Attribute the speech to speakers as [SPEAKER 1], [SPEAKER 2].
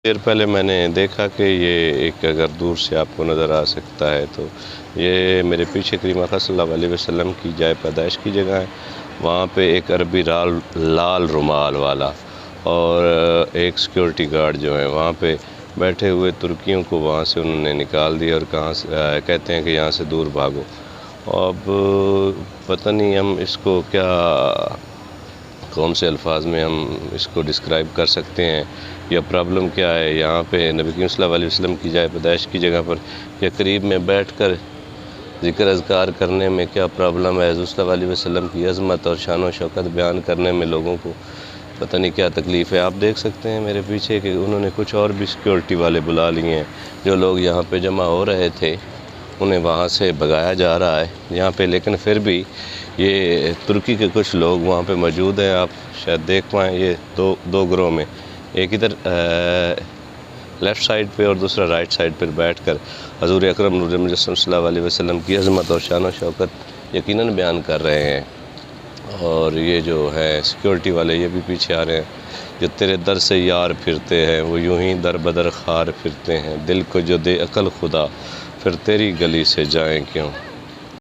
[SPEAKER 1] دیر پہلے میں نے دیکھا کہ یہ ایک اگر دور سے آپ کو نظر آ سکتا ہے تو یہ میرے پیچھے کریم آقا صلی اللہ علیہ وسلم کی جائے پیدائش کی جگہ ہے۔ وہاں پہ ایک عربی لال رومال والا اور ایک سیکیورٹی گارڈ جو ہیں وہاں پہ بیٹھے ہوئے ترکیوں کو وہاں سے انہوں نے نکال دیا اور کہاں سے کہتے ہیں کہ یہاں سے دور بھاگو۔ اب پتہ نہیں ہم اس کو کیا کون سے الفاظ میں ہم اس کو ڈسکرائب کر سکتے ہیں یا پرابلم کیا ہے یہاں پہ نبی کریم صلی اللہ علیہ وسلم کی جائے پیدائش کی جگہ پر یا قریب میں بیٹھ کر ذکر اذکار کرنے میں کیا پرابلم ہے، حضور صلی اللہ علیہ وسلم کی عظمت اور شان و شوکت بیان کرنے میں لوگوں کو پتہ نہیں کیا تکلیف ہے۔ آپ دیکھ سکتے ہیں میرے پیچھے کہ انہوں نے کچھ اور بھی سیکیورٹی والے بلا لیے ہیں، جو لوگ یہاں پہ جمع ہو رہے تھے انہیں وہاں سے بھگایا جا رہا ہے یہاں پہ، لیکن پھر بھی یہ ترکی کے کچھ لوگ وہاں پہ موجود ہیں۔ آپ شاید دیکھ پائیں، یہ دو گروہ میں، ایک ادھر لیفٹ سائڈ پہ اور دوسرا رائٹ سائڈ پر بیٹھ کر حضور اکرم نور مجسم صلی اللہ علیہ وسلم کی عظمت اور شان و شوکت یقیناً بیان کر رہے ہیں۔ اور یہ جو ہے سیکیورٹی والے یہ بھی پیچھے آ رہے ہیں، جو تیرے در سے یار پھرتے ہیں وہ یوں ہی در بدر خار پھرتے ہیں، دل کو جو دے عقل خدا پھر تیری گلی سے جائیں کیوں۔